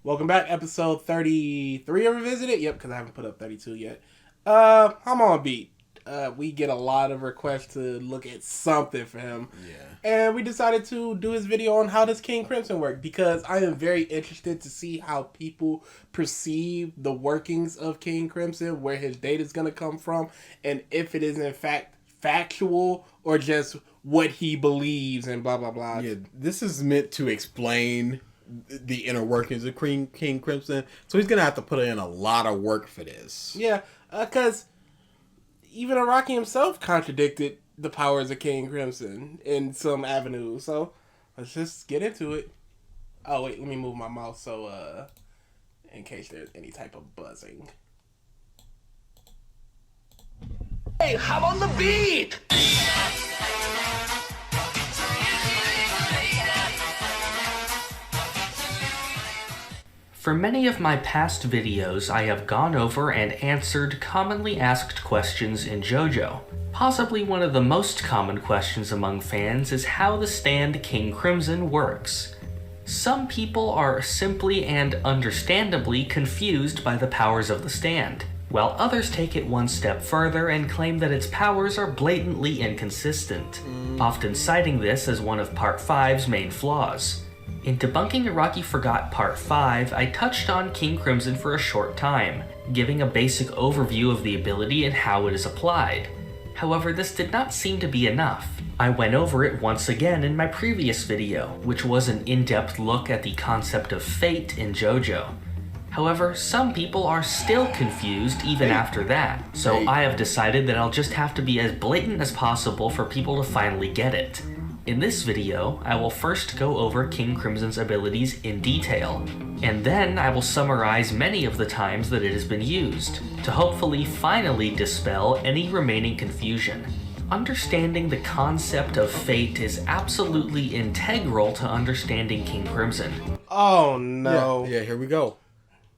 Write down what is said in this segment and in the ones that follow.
Welcome back, episode 33 of Revisited. Yep, because I haven't put up 32 yet. Hamon Beat. We get a lot of requests to look at something for him. Yeah. And we decided to do his video on how does King Crimson work, because I am very interested to see how people perceive the workings of King Crimson, where his data is going to come from, and if it is in fact factual or just what he believes and blah, blah, blah. Yeah, this is meant to explain the inner workings of King Crimson, so he's going to have to put in a lot of work for this. Yeah, because even Araki himself contradicted the powers of King Crimson in some avenues. So let's just get into it. Oh wait, let me move my mouse so in case there's any type of buzzing. Hey, Hamon Beat! For many of my past videos, I have gone over and answered commonly asked questions in JoJo. Possibly one of the most common questions among fans is how the stand King Crimson works. Some people are simply and understandably confused by the powers of the stand, while others take it one step further and claim that its powers are blatantly inconsistent, often citing this as one of Part 5's main flaws. In debunking Araki Forgot Part 5, I touched on King Crimson for a short time, giving a basic overview of the ability and how it is applied. However, this did not seem to be enough. I went over it once again in my previous video, which was an in-depth look at the concept of fate in JoJo. However, some people are still confused even after that, so I have decided that I'll just have to be as blatant as possible for people to finally get it. In this video, I will first go over King Crimson's abilities in detail, and then I will summarize many of the times that it has been used, to hopefully finally dispel any remaining confusion. Understanding the concept of fate is absolutely integral to understanding King Crimson. Oh no. Yeah, here we go.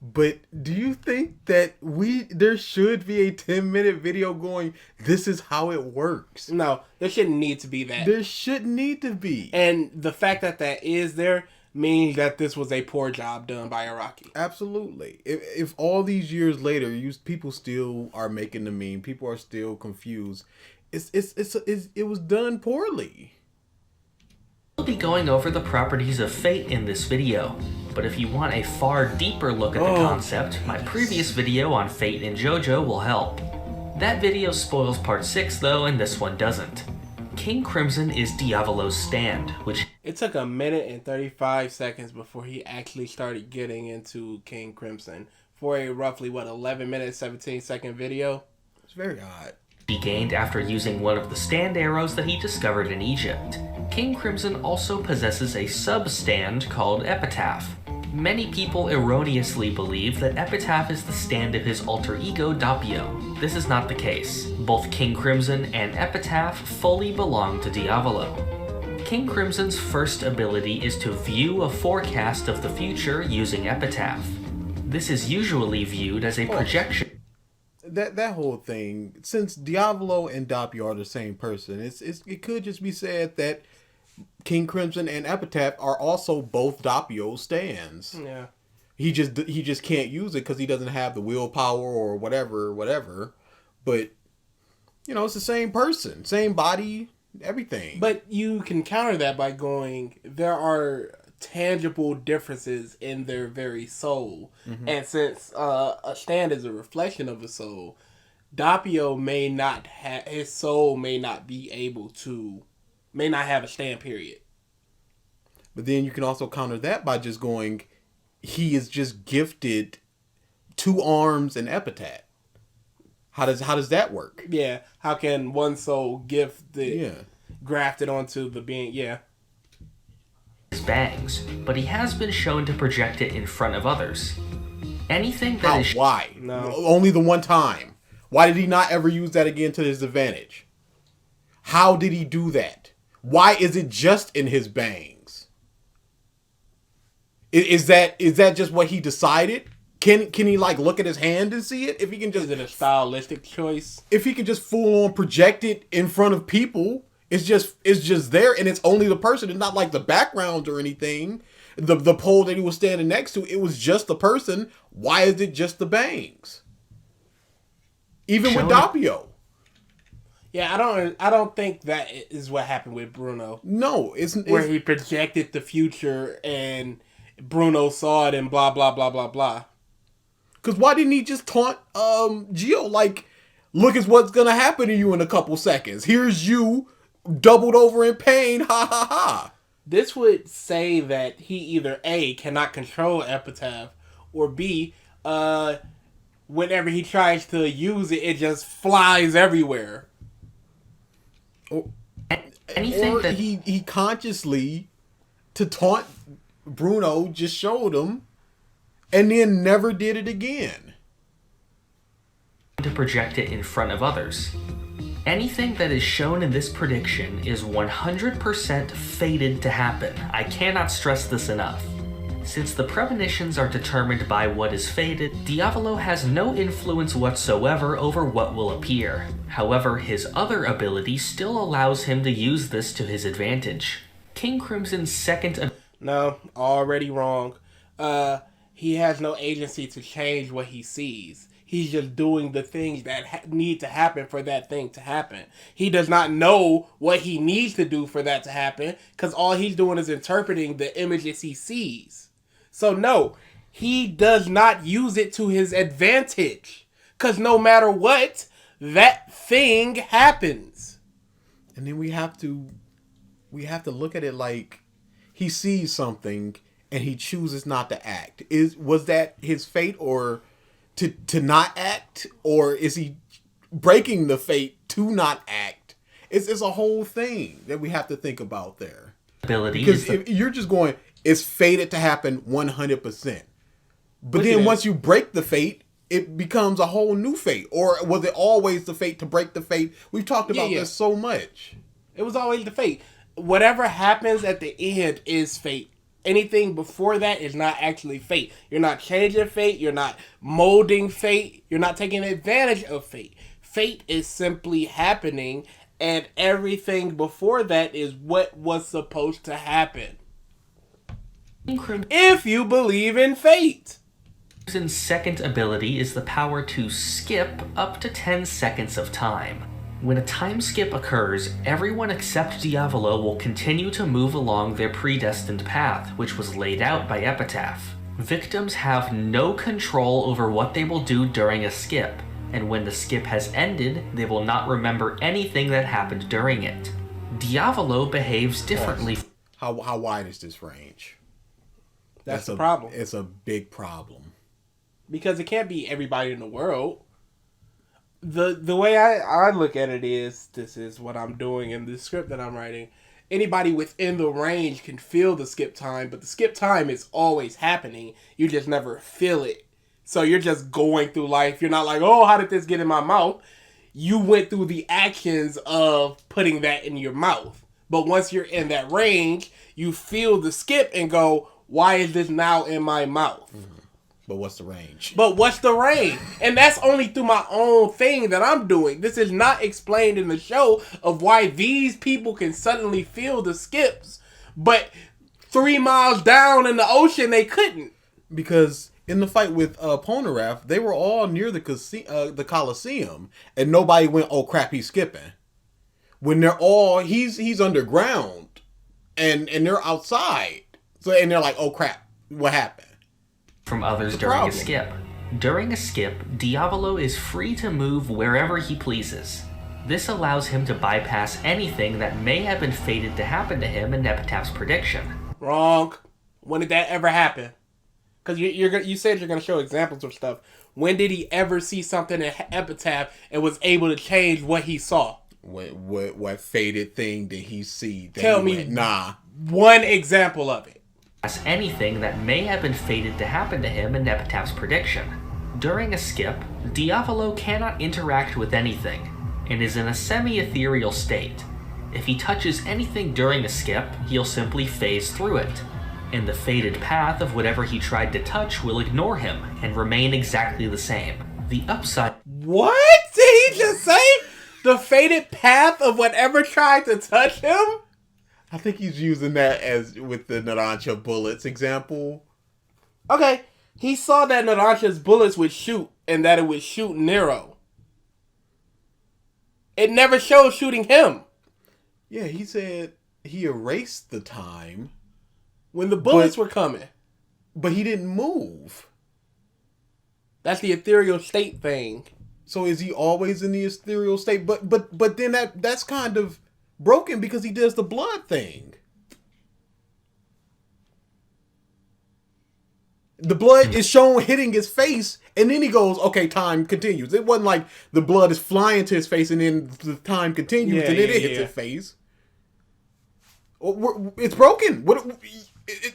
But do you think that there should be a 10-minute video going, this is how it works? No, there shouldn't need to be that. There should need to be. And the fact that that is there means that this was a poor job done by Araki. Absolutely. If all these years later, people still are making the meme, people are still confused, it was done poorly. We'll be going over the properties of fate in this video, but if you want a far deeper look at the concept, my previous video on fate in JoJo will help. That video spoils part 6 though, and this one doesn't. King Crimson is Diavolo's stand, which... It took 1 minute and 35 seconds before he actually started getting into King Crimson for a roughly, 11 minute, 17 second video. It's very odd. He gained after using one of the stand arrows that he discovered in Egypt. King Crimson also possesses a sub-stand called Epitaph. Many people erroneously believe that Epitaph is the stand of his alter ego Doppio. This is not the case. Both King Crimson and Epitaph fully belong to Diavolo. King Crimson's first ability is to view a forecast of the future using Epitaph. This is usually viewed as a projection. That whole thing, since Diavolo and Doppio are the same person, it could just be said that King Crimson and Epitaph are also both Doppio stands. Yeah. He just can't use it because he doesn't have the willpower or whatever. But it's the same person, same body, everything. But you can counter that by going, there are tangible differences in their very soul. Mm-hmm. And since a stand is a reflection of a soul, Doppio may not have, his soul may not have a stand, period. But then you can also counter that by just going, he is just gifted 2 arms and Epitaph. How does that work? Yeah. How can one soul grafted onto the being? Yeah. His bangs, but he has been shown to project it in front of others. Anything that is... Why? No. Only the one time. Why did he not ever use that again to his advantage? How did he do that? Why is it just in his bangs? Is that just what he decided? Can he look at his hand and see it? If he can just... Is it a stylistic choice? If he can just full on project it in front of people, It's just there, and it's only the person. It's not like the background or anything. The pole that he was standing next to, it was just the person. Why is it just the bangs? Even with Doppio. Yeah, I don't think that is what happened with Bruno. No, where he projected the future and Bruno saw it and blah blah blah blah blah. Because why didn't he just taunt Gio like, look at what's gonna happen to you in a couple seconds. Here's you doubled over in pain. Ha ha ha. This would say that he either A, cannot control Epitaph, or B, whenever he tries to use it, it just flies everywhere. Or he consciously, to taunt Bruno, just showed him, and then never did it again. To project it in front of others. Anything that is shown in this prediction is 100% fated to happen. I cannot stress this enough. Since the premonitions are determined by what is fated, Diavolo has no influence whatsoever over what will appear. However, his other ability still allows him to use this to his advantage. King Crimson's second... No, already wrong. He has no agency to change what he sees. He's just doing the things that need to happen for that thing to happen. He does not know what he needs to do for that to happen, because all he's doing is interpreting the images he sees. So no, he does not use it to his advantage, because no matter what, that thing happens. And then we have to look at it like he sees something and he chooses not to act. Was that his fate, or to not act, or is he breaking the fate to not act? It's a whole thing that we have to think about there. Because if you're just going, it's fated to happen 100%. But then once you break the fate, it becomes a whole new fate. Or was it always the fate to break the fate? We've talked about this so much. It was always the fate. Whatever happens at the end is fate. Anything before that is not actually fate. You're not changing fate. You're not molding fate. You're not taking advantage of fate. Fate is simply happening, and everything before that is what was supposed to happen. If you believe in fate. Crimson's second ability is the power to skip up to 10 seconds of time. When a time skip occurs, everyone except Diavolo will continue to move along their predestined path, which was laid out by Epitaph. Victims have no control over what they will do during a skip, and when the skip has ended, they will not remember anything that happened during it. Diavolo behaves differently. How wide is this range? That's the problem. It's a big problem. Because it can't be everybody in the world. The way I look at it is, this is what I'm doing in the script that I'm writing. Anybody within the range can feel the skip time, but the skip time is always happening. You just never feel it. So you're just going through life. You're not like, oh, how did this get in my mouth? You went through the actions of putting that in your mouth. But once you're in that range, you feel the skip and go, why is this now in my mouth? Mm-hmm. But what's the range? And that's only through my own thing that I'm doing. This is not explained in the show of why these people can suddenly feel the skips, but 3 miles down in the ocean they couldn't. Because in the fight with Polnareff, they were all near the Coliseum, and nobody went, oh crap, he's skipping. When they're all, he's underground, and they're outside. And they're like, oh crap, what happened? From others during a skip. During a skip, Diavolo is free to move wherever he pleases. This allows him to bypass anything that may have been fated to happen to him in Epitaph's prediction. Wrong. When did that ever happen? Because you said you're going to show examples of stuff. When did he ever see something in Epitaph and was able to change what he saw? What fated thing did he see? Tell me one example of it. As anything that may have been fated to happen to him in Epitaph's prediction. During a skip, Diavolo cannot interact with anything, and is in a semi-ethereal state. If he touches anything during a skip, he'll simply phase through it, and the fated path of whatever he tried to touch will ignore him, and remain exactly the same. The upside... What did he just say? The fated path of whatever tried to touch him? I think he's using that as with the Narancia bullets example. Okay, he saw that Narancia's bullets would shoot and that it would shoot Nero. It never showed shooting him. Yeah, he said he erased the time. When the bullets were coming. But he didn't move. That's the ethereal state thing. So is he always in the ethereal state? But then that's kind of broken because he does the blood thing. The blood is shown hitting his face, and then he goes, okay, time continues. It wasn't like the blood is flying to his face, and then the time continues, and then it hits his face. It's broken.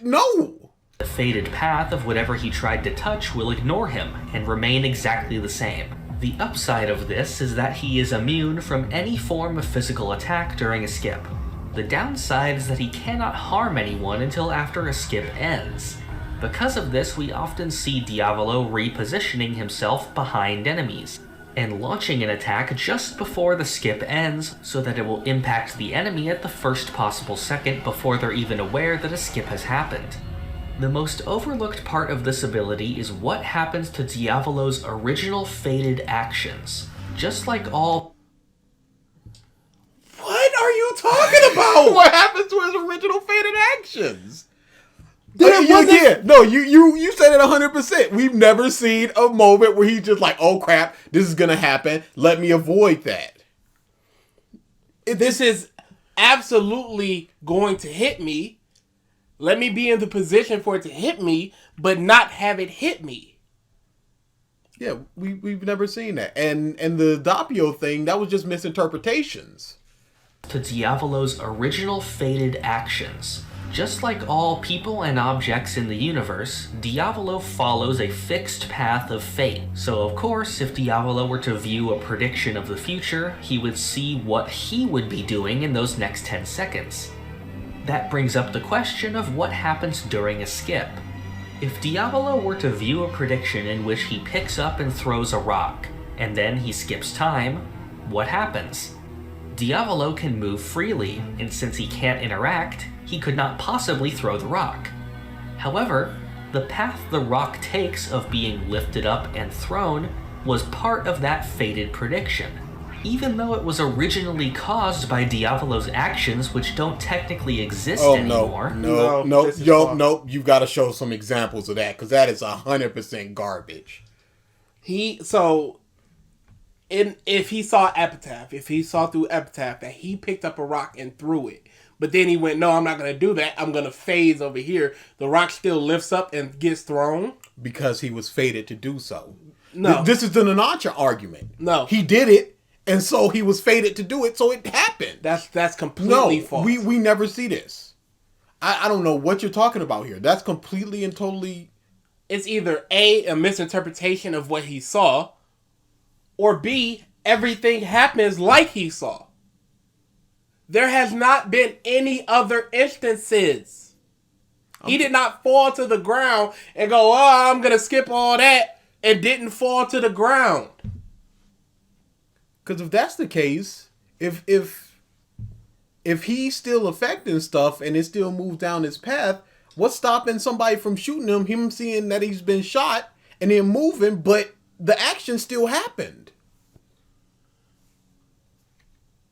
No. The fated path of whatever he tried to touch will ignore him and remain exactly the same. The upside of this is that he is immune from any form of physical attack during a skip. The downside is that he cannot harm anyone until after a skip ends. Because of this, we often see Diavolo repositioning himself behind enemies, and launching an attack just before the skip ends so that it will impact the enemy at the first possible second before they're even aware that a skip has happened. The most overlooked part of this ability is what happens to Diavolo's original fated actions. Just like all... What are you talking about? What happens to his original fated actions? You said it 100%. We've never seen a moment where he's just like, oh crap, this is gonna happen. Let me avoid that. This is absolutely going to hit me. Let me be in the position for it to hit me, but not have it hit me. Yeah, we've never seen that. And the Doppio thing, that was just misinterpretations. To Diavolo's original fated actions. Just like all people and objects in the universe, Diavolo follows a fixed path of fate. So of course, if Diavolo were to view a prediction of the future, he would see what he would be doing in those next 10 seconds. That brings up the question of what happens during a skip. If Diavolo were to view a prediction in which he picks up and throws a rock, and then he skips time, what happens? Diavolo can move freely, and since he can't interact, he could not possibly throw the rock. However, the path the rock takes of being lifted up and thrown was part of that fated prediction, even though it was originally caused by Diavolo's actions which don't technically exist anymore. No, you've got to show some examples of that, because that is 100% garbage. If he saw Epitaph, if he saw through Epitaph that he picked up a rock and threw it, but then he went, no, I'm not going to do that. I'm going to phase over here. The rock still lifts up and gets thrown. Because he was fated to do so. No. This is the Nanacha argument. No. He did it, and so he was fated to do it, so it happened. That's completely false. We never see this. I don't know what you're talking about here. That's completely and totally... It's either A, misinterpretation of what he saw, or B, everything happens like he saw. There has not been any other instances. He did not fall to the ground and go, oh, I'm going to skip all that, and didn't fall to the ground. Because if that's the case, if he's still affecting stuff and it still moves down his path, what's stopping somebody from shooting him seeing that he's been shot and then moving, but the action still happened?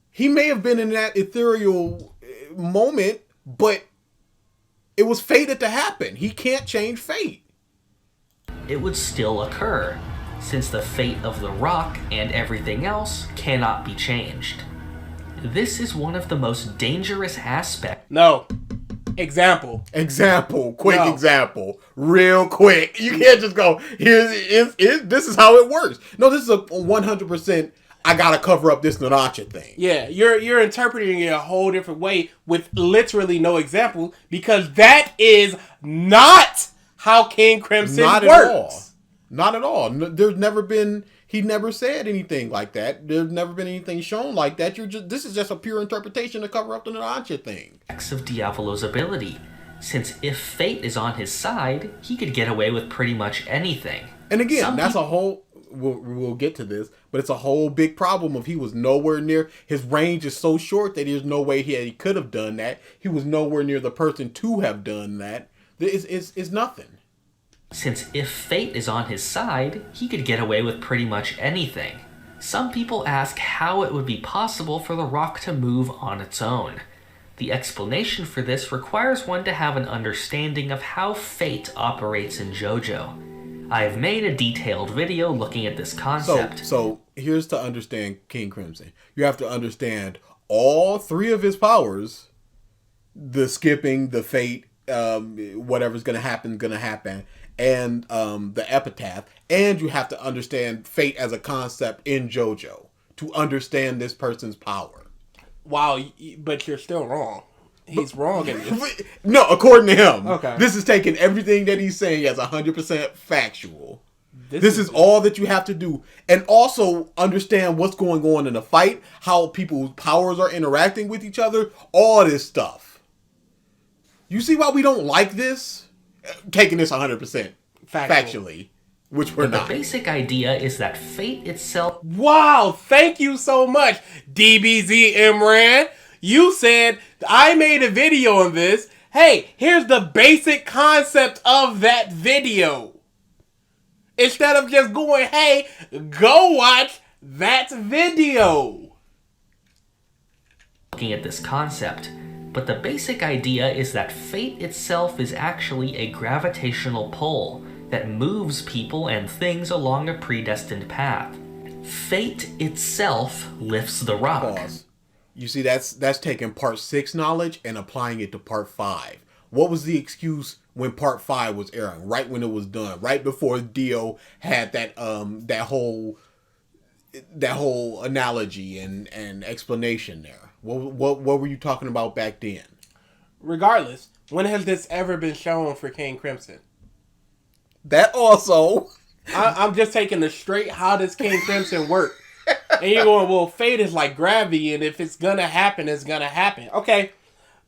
He may have been in that ethereal moment, but it was fated to happen. He can't change fate. It would still occur, since the fate of the rock and everything else cannot be changed. This is one of the most dangerous aspects. No. Example. Quick example. Real quick. You can't just go, this is how it works. No, this is a 100%, I gotta cover up this Nanacha thing. Yeah, you're interpreting it a whole different way with literally no example, because that is not how King Crimson works. Not at all. There's never been, he never said anything like that. There's never been anything shown like that. This is just a pure interpretation to cover up the Nanacha thing. Of Diavolo's ability, since if fate is on his side, he could get away with pretty much anything. And again, that's a whole... we'll get to this, but it's a whole big problem of he was nowhere near. His range is so short that there's no way he could have done that. He was nowhere near the person to have done that. It's nothing. Since if fate is on his side, he could get away with pretty much anything. Some people ask how it would be possible for the rock to move on its own. The explanation for this requires one to have an understanding of how fate operates in JoJo. I have made a detailed video looking at this concept. So here's to understand King Crimson. You have to understand all three of his powers: the skipping, the fate, whatever's gonna happen, and the epitaph. And you have to understand fate as a concept in JoJo to understand this person's power. Wow, but you're still wrong. He's wrong in this. No, according to him. Okay. This is taking everything that he's saying as 100% factual. This is all that you have to do. And also understand what's going on in a fight, how people's powers are interacting with each other, all this stuff. You see why we don't like this? Taking this 100% factually, which we're not. The basic idea is that fate itself... Wow, thank you so much, DBZ Imran. You said, I made a video on this. Hey, here's the basic concept of that video. Instead of just going, hey, go watch that video. Looking at this concept, but the basic idea is that fate itself is actually a gravitational pull that moves people and things along a predestined path. Fate itself lifts the rock. Pause. You see, that's taking part 6 knowledge and applying it to part 5. What was the excuse when part 5 was airing? Right when it was done, right before Dio had that whole analogy and explanation there. What were you talking about back then? Regardless, when has this ever been shown for King Crimson? That also. I'm just taking the straight, how does King Crimson work? And you're going, well, fate is like gravity, and if it's gonna happen, it's gonna happen. Okay,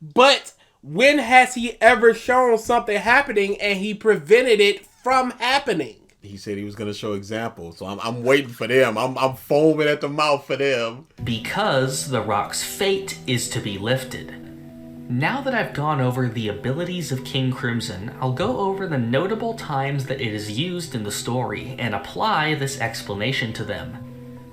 but when has he ever shown something happening and he prevented it from happening? He said he was going to show examples, so I'm waiting for them. I'm foaming at the mouth for them. Because the rock's fate is to be lifted. Now that I've gone over the abilities of King Crimson, I'll go over the notable times that it is used in the story and apply this explanation to them.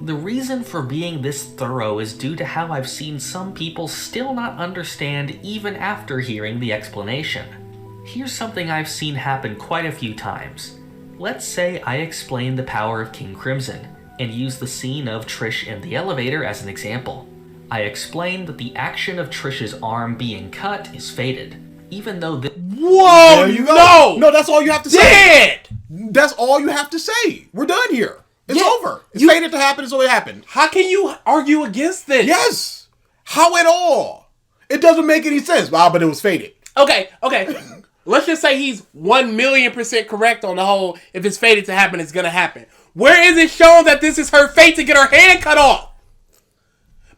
The reason for being this thorough is due to how I've seen some people still not understand even after hearing the explanation. Here's something I've seen happen quite a few times. Let's say I explain the power of King Crimson, and use the scene of Trish in the elevator as an example. I explain that the action of Trish's arm being cut is fated, even though this... Whoa, There you go. no! No, that's all you have to say. Dead! That's all you have to say. We're done here. It's Yeah, over. It's fated to happen, so it happened. How can you argue against this? Yes. How at all? It doesn't make any sense. Wow, but it was fated. Okay. Let's just say he's 1,000,000% correct on the whole, if it's fated to happen, it's gonna happen. Where is it shown that this is her fate to get her hand cut off?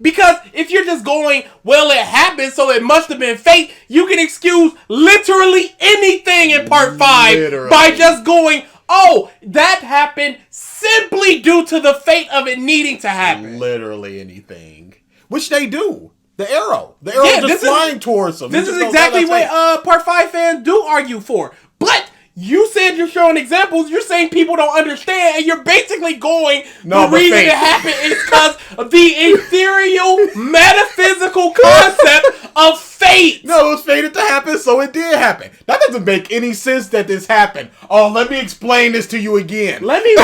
Because if you're just going, well, it happened, so it must have been fate, you can excuse literally anything in part 5 by just going, oh, that happened simply due to the fate of it needing to happen. Literally anything. Which they do. The arrow just flying towards them. This is exactly what part 5 fans do argue for. But you said you're showing examples. You're saying people don't understand, and you're basically going, the reason it happened is because of the ethereal, metaphysical concept of fate. No, it was fated to happen, so it did happen. That doesn't make any sense that this happened. Oh, let me explain this to you again. Let me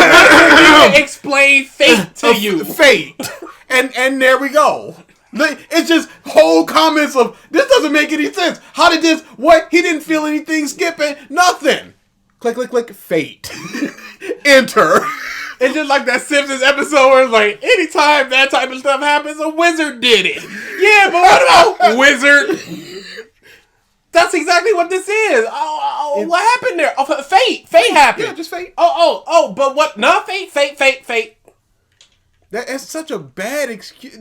explain fate to you. Fate. And there we go. It's just whole comments of, this doesn't make any sense. How did this, what? He didn't feel anything skipping. Nothing. Click, click, click. Fate. Enter. It's just like that Simpsons episode where it's like, anytime that type of stuff happens, a wizard did it. Yeah, but what about wizard? That's exactly what this is. What happened there? Oh, fate. Fate happened. Yeah, just fate. But what? No, fate. That's such a bad excuse.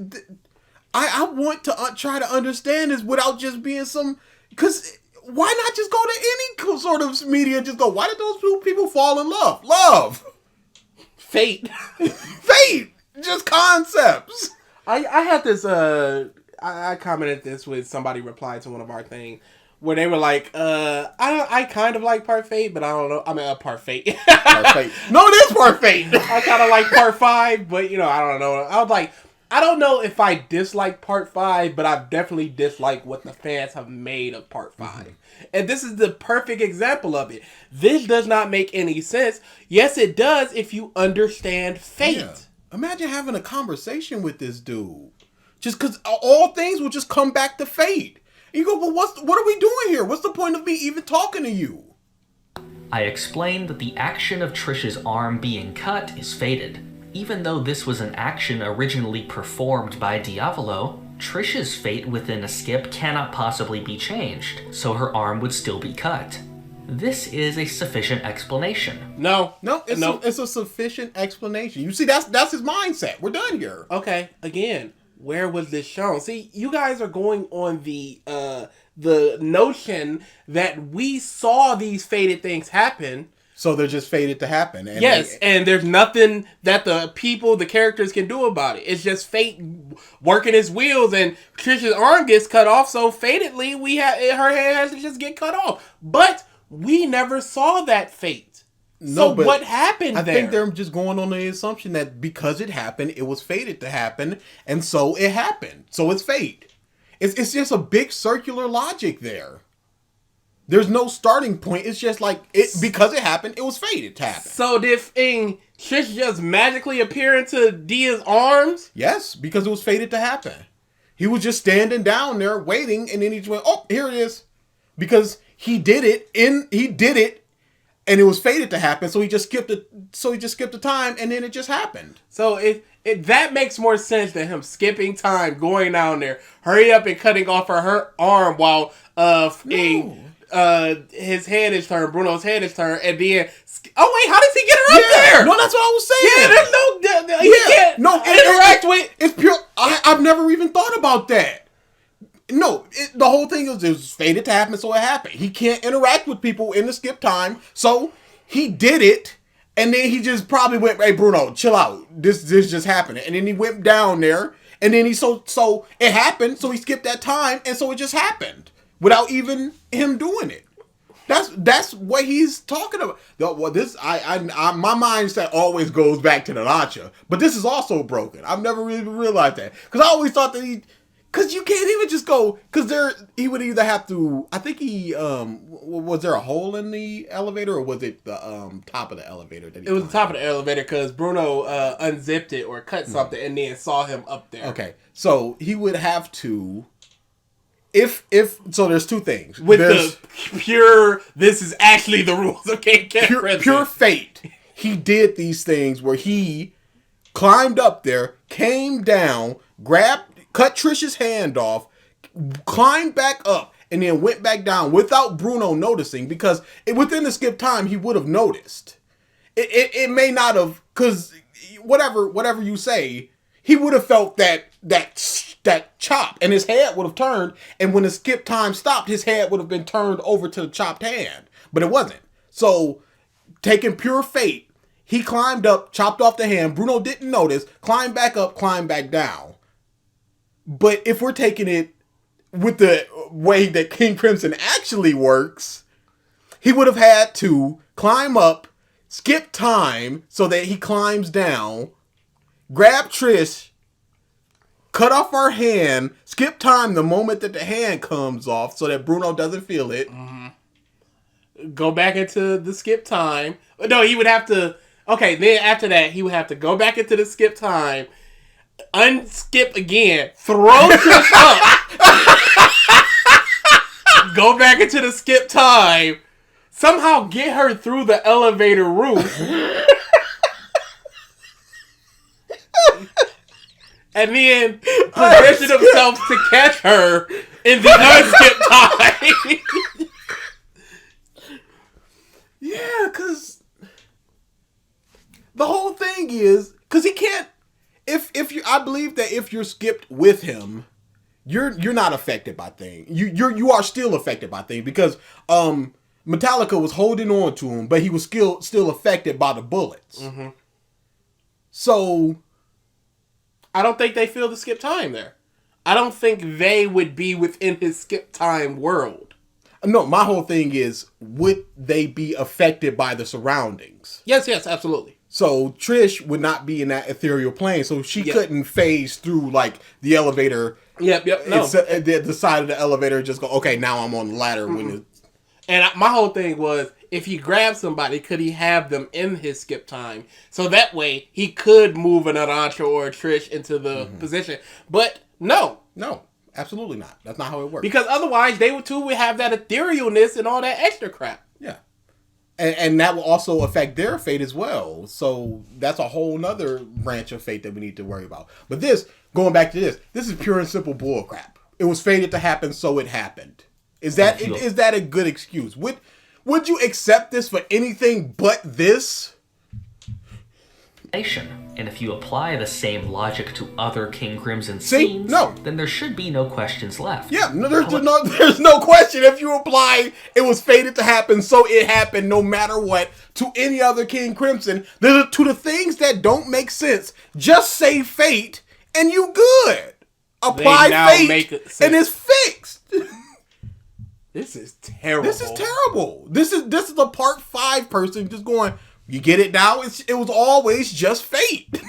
I want to try to understand this without just being some... Because why not just go to any sort of media and just go, why did those two people fall in love? Love! Fate. Fate! Just concepts! I had this, I commented this with somebody replied to one of our things where they were like, I kind of like Part Fate, but I don't know. I mean, Part Fate. Part Fate. No, it is Part Fate! I kind of like Part 5, but, you know, I don't know. I was like, I don't know if I dislike Part 5, but I definitely dislike what the fans have made of Part 5. Mm-hmm. And this is the perfect example of it. This does not make any sense. Yes, it does if you understand Fate. Yeah. Imagine having a conversation with this dude. Just because all things will just come back to Fate. And you go, well, what are we doing here? What's the point of me even talking to you? I explained that the action of Trish's arm being cut is fated. Even though this was an action originally performed by Diavolo, Trish's fate within a skip cannot possibly be changed, so her arm would still be cut. This is a sufficient explanation. No, it's a sufficient explanation. You see, that's his mindset. We're done here. Okay, again, where was this shown? See, you guys are going on the notion that we saw these fated things happen. So they're just fated to happen. And and there's nothing that the characters can do about it. It's just fate working its wheels, and Trish's arm gets cut off, so fatedly her hand has to just get cut off. But we never saw that fate. So what happened there? I think they're just going on the assumption that because it happened, it was fated to happen, and so it happened. So it's fate. It's just a big circular logic there. There's no starting point. It's just like, because it happened, it was fated to happen. So did Trish just magically appear into Dia's arms? Yes, because it was fated to happen. He was just standing down there waiting, and then he just went, oh, here it is. Because he did it, and it was fated to happen, so he just skipped the time, and then it just happened. So that makes more sense than him skipping time, going down there, hurry up and cutting off her arm while his head is turned, Bruno's head is turned, and then how does he get her up there? No, that's what I was saying. Yeah, there's he can't interact with. It's pure. I've never even thought about that. No, the whole thing is it was fated to happen, so it happened. He can't interact with people in the skip time, so he did it, and then he just probably went, "Hey, Bruno, chill out. This just happened," and then he went down there, and then so it happened, so he skipped that time, and so it just happened. Without even him doing it. That's what he's talking about. Well, this my mindset always goes back to the Nacha, but this is also broken. I've never really realized that because I always thought that because you can't even just go he would either have to. I think was there a hole in the elevator or was it the top of the elevator? It was the top of the elevator because Bruno unzipped it or cut something and then saw him up there. Okay, so he would have to. If so, there's two things. There's the pure, this is actually the rules of King Crimson. Pure fate. He did these things where he climbed up there, came down, cut Trish's hand off, climbed back up, and then went back down without Bruno noticing because within the skip time he would have noticed. It may not have, because whatever you say, he would have felt that chop, and his head would have turned, and when the skip time stopped, his head would have been turned over to the chopped hand, but it wasn't. So, taking pure fate, he climbed up, chopped off the hand, Bruno didn't notice, climbed back up, climbed back down. But if we're taking it with the way that King Crimson actually works, he would have had to climb up, skip time, so that he climbs down, grab Trish, cut off her hand, skip time the moment that the hand comes off so that Bruno doesn't feel it. Mm-hmm. Go back into the skip time. No, he would have to... Okay, then after that, he would have to go back into the skip time, unskip again, throw Trish up, go back into the skip time, somehow get her through the elevator roof, and then position himself to catch her in the unskip time. Yeah, because the whole thing is, because he can't, I believe that if you're skipped with him, you're not affected by things. You are still affected by things because Metallica was holding on to him, but he was still affected by the bullets. Mm-hmm. So I don't think they feel the skip time there. I don't think they would be within his skip time world. no, my whole thing is, would they be affected by the surroundings? Yes, absolutely. So Trish would not be in that ethereal plane, so she couldn't phase through like the elevator. Yep. No. It's, the side of the elevator just go, okay, now I'm on the ladder. When And my whole thing was, if he grabbed somebody, could he have them in his skip time? So that way, he could move an Arantra or a Trish into the position. But no, absolutely not. That's not how it works. because otherwise, they would have that etherealness and all that extra crap. Yeah. And that will also affect their fate as well. So that's a whole nother branch of fate that we need to worry about. But going back to this is pure and simple bull crap. It was fated to happen, so it happened. Is that a good excuse? Would you accept this for anything but this? And if you apply the same logic to other King Crimson scenes, then there should be no questions left. Yeah, there's no question. If you apply it was fated to happen, so it happened no matter what, to any other King Crimson, to the things that don't make sense, just say fate and you good. Apply fate and it's fixed. This is terrible. This is the part 5 person just going, you get it now? It was always just fate.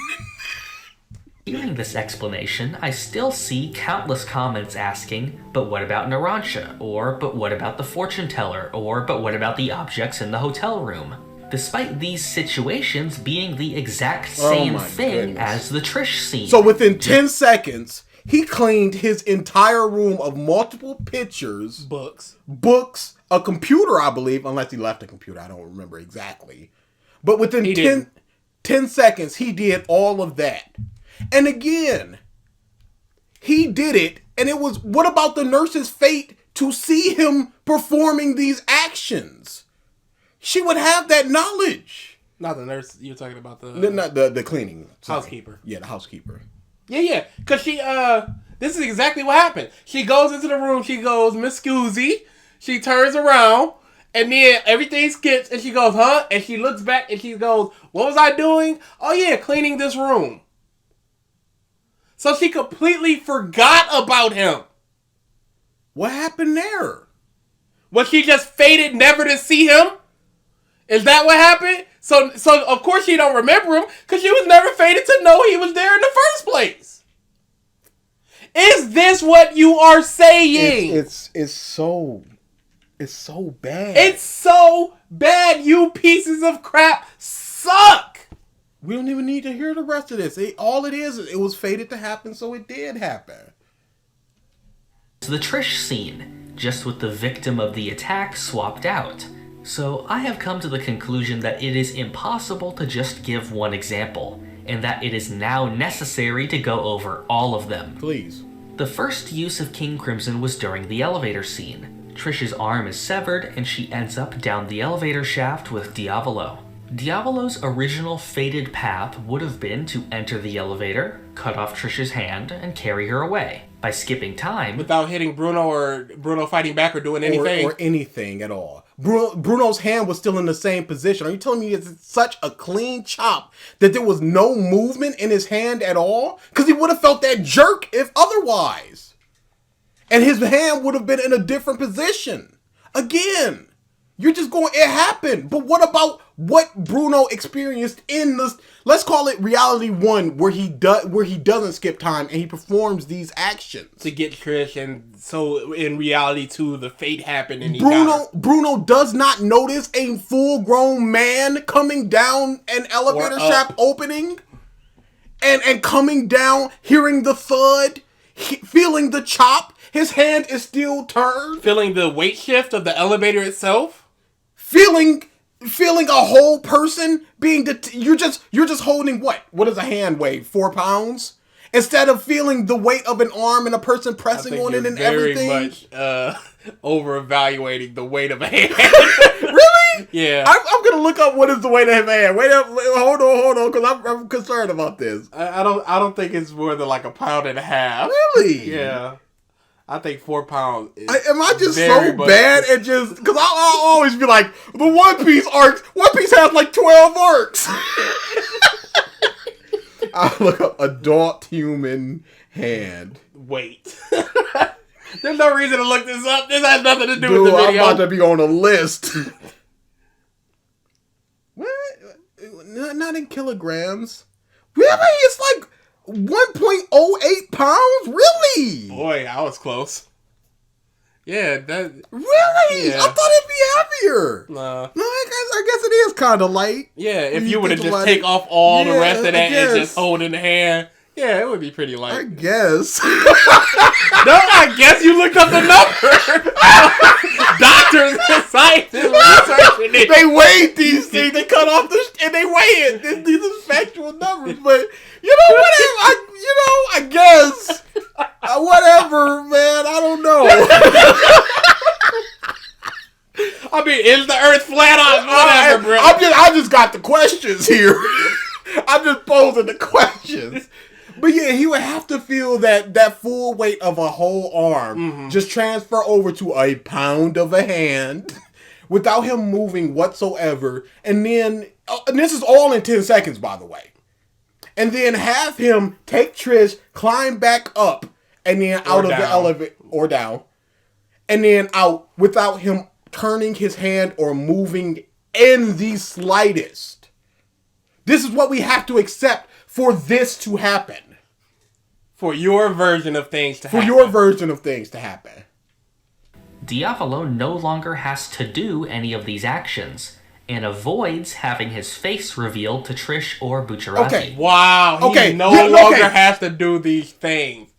Hearing this explanation, I still see countless comments asking, but what about Narancia? Or, but what about the fortune teller? Or, but what about the objects in the hotel room? Despite these situations being the exact same thing as the Trish scene. So within 10 seconds, he cleaned his entire room of multiple pictures, books, a computer, I believe, unless he left a computer. I don't remember exactly. But within 10 seconds, he did all of that. And again, he did it, and it was, what about the nurse's fate to see him performing these actions? She would have that knowledge. Not the nurse, you're talking about Not the cleaning. Housekeeper. Yeah, the housekeeper. Yeah, because she, this is exactly what happened. She goes into the room, she goes, Miss Scoozy, she turns around, and then everything skips, and she goes, huh? And she looks back, and she goes, what was I doing? Oh yeah, cleaning this room. So she completely forgot about him. What happened there? Was she just fated never to see him? Is that what happened? So of course she don't remember him, because she was never fated to know he was there in the first place. Is this what you are saying? It's so bad. It's so bad. You pieces of crap suck. We don't even need to hear the rest of this. All it is, it was fated to happen, so it did happen. It's the Trish scene, just with the victim of the attack swapped out. So I have come to the conclusion that it is impossible to just give one example, and that it is now necessary to go over all of them. Please. The first use of King Crimson was during the elevator scene. Trish's arm is severed, and she ends up down the elevator shaft with Diavolo. Diavolo's original fated path would have been to enter the elevator, cut off Trish's hand, and carry her away. By skipping time... without hitting Bruno or Bruno fighting back or doing anything. Or anything at all. Bruno's hand was still in the same position. Are you telling me it's such a clean chop that there was no movement in his hand at all? Because he would have felt that jerk if otherwise. And his hand would have been in a different position. Again, you're just going, it happened. But what about what Bruno experienced in this, let's call it reality 1, where he doesn't skip time and he performs these actions to get Trish, and so in reality 2, the fate happened and Bruno does not notice a full-grown man coming down an elevator shaft opening and coming down, hearing the thud, feeling the chop. His hand is still turned. Feeling the weight shift of the elevator itself. Feeling a whole person being you're just holding what does a hand weigh? 4 pounds, instead of feeling the weight of an arm and a person pressing on it and everything. Very much over evaluating the weight of a hand. Really? Yeah. I'm gonna look up what is the weight of a hand. Wait up, hold on, because I'm concerned about this. I don't think it's more than like 1.5 pounds. Really? Yeah. I think 4 pounds is am I just so bad at just... Because I'll always be like, the One Piece arcs... One Piece has like 12 arcs. I look up adult human hand. Wait. There's no reason to look this up. This has nothing to do Dude, with the video. I'm about to be on a list. What? Not in kilograms. Really? It's like 1.08 pounds? Really? Boy, I was close. Yeah, that... Really? Yeah. I thought it'd be heavier. Nah. No, I guess it is kind of light. Yeah, if When you would have think just about take it. off all the Yeah, rest of that I and just guess. hold in the hand, yeah, it would be pretty I light. guess. No, I guess you looked up the number. Doctors and scientists researching it. They weighed these things. They cut off and they weigh it. These are factual numbers, but you know whatever. I guess whatever, man. I don't know. I mean, is the Earth flat? Whatever, bro. I just got the questions here. I'm just posing the questions. But yeah, he would have to feel that full weight of a whole arm just transfer over to a pound of a hand without him moving whatsoever. And then, and this is all in 10 seconds, by the way. And then have him take Trish, climb back up, and then out of the elevator, or down, and then out without him turning his hand or moving in the slightest. This is what we have to accept for this to happen. For your version of things to happen. For your version of things to happen. Diavolo no longer has to do any of these actions, and avoids having his face revealed to Trish or Bucciarati. Okay. Wow, he no yeah, longer has to do these things.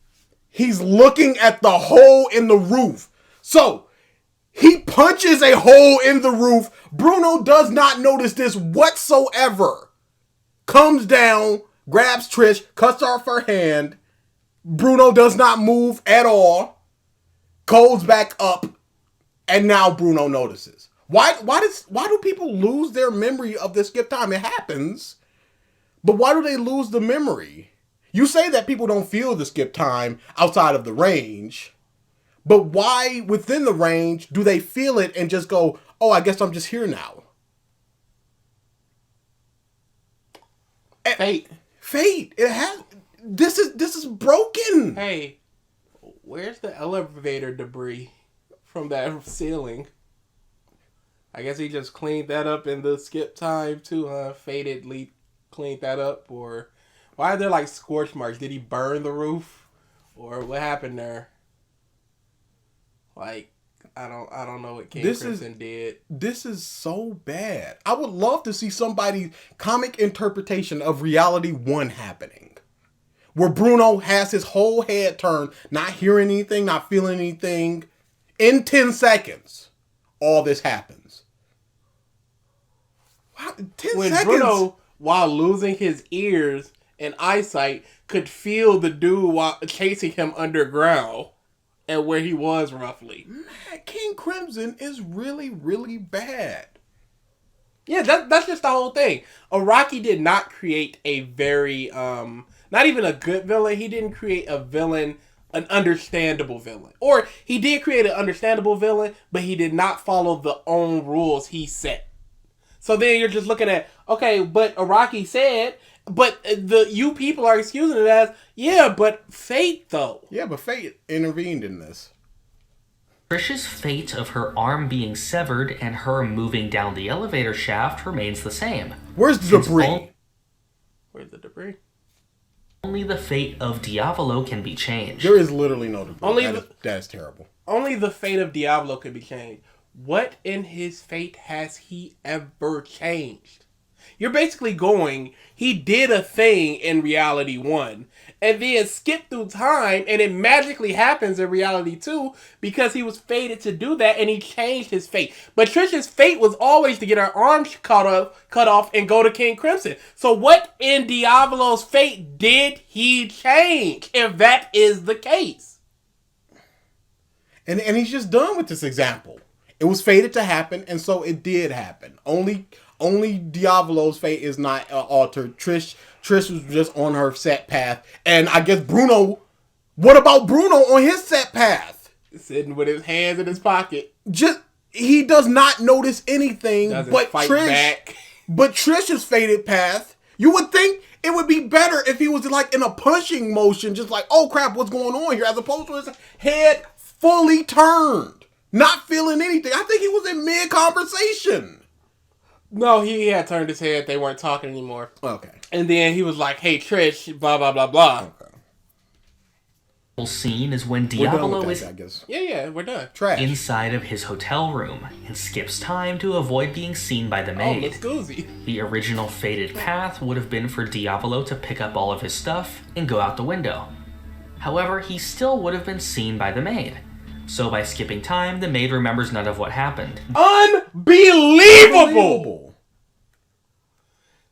He's looking at the hole in the roof. So, he punches a hole in the roof. Bruno does not notice this whatsoever. Comes down, grabs Trish, cuts off her hand. Bruno does not move at all. Goes back up. And now Bruno notices. Why do people lose their memory of this skip time? It happens. But why do they lose the memory? You say that people don't feel the skip time outside of the range. But why within the range do they feel it and just go, oh, I guess I'm just here now? Fate. Fate. It has. This is broken. Hey, where's the elevator debris from that ceiling? I guess he just cleaned that up in the skip time too, huh? Fatedly cleaned that up, or why are there like scorch marks? Did he burn the roof, or what happened there? Like, I don't know what King Crimson did. This is so bad. I would love to see somebody's comic interpretation of Reality 1 happening. Where Bruno has his whole head turned, not hearing anything, not feeling anything. In 10 seconds, all this happens. Wow, 10 When seconds? Bruno, while losing his ears and eyesight, could feel the dude while chasing him underground and where he was roughly. Man, King Crimson is really, really bad. Yeah, that's just the whole thing. Araki did not create a very, not even a good villain. He didn't create a villain, an understandable villain. Or he did create an understandable villain, but he did not follow the own rules he set. So then you're just looking at, okay, but Araki said, but you people are excusing it as, yeah, but fate though. Yeah, but fate intervened in this. Trish's fate of her arm being severed and her moving down the elevator shaft remains the same. Where's the debris? Where's the debris? Only the fate of Diavolo can be changed. There is literally no debris. Only that is terrible. Only the fate of Diavolo can be changed. What in his fate has he ever changed? You're basically going, he did a thing in Reality 1, and then skip through time, and it magically happens in Reality 2 because he was fated to do that, and he changed his fate. But Trish's fate was always to get her arms cut off and go to King Crimson. So what in Diavolo's fate did he change, if that is the case? And he's just done with this example. It was fated to happen, and so it did happen. Only Diavolo's fate is not altered. Trish was just on her set path. And I guess Bruno, what about Bruno on his set path? Sitting with his hands in his pocket. He does not notice anything. Doesn't but fight Trish, back. But Trish's fated path You would think it would be better if he was like in a punching motion, just like, oh crap, what's going on here? As opposed to his head fully turned, not feeling anything. I think he was in mid-conversation. No, he had turned his head. They weren't talking anymore. Okay. And then he was like, hey, Trish, blah, blah, blah, blah. Scene is when We're done Diavolo with is that, I guess. Yeah, we're done. Trash. inside of his hotel room and skips time to avoid being seen by the Oh, maid. looks goozy. The original fated path would have been for Diavolo to pick up all of his stuff and go out the window. However, he still would have been seen by the maid. So by skipping time, the maid remembers none of what happened. Unbelievable!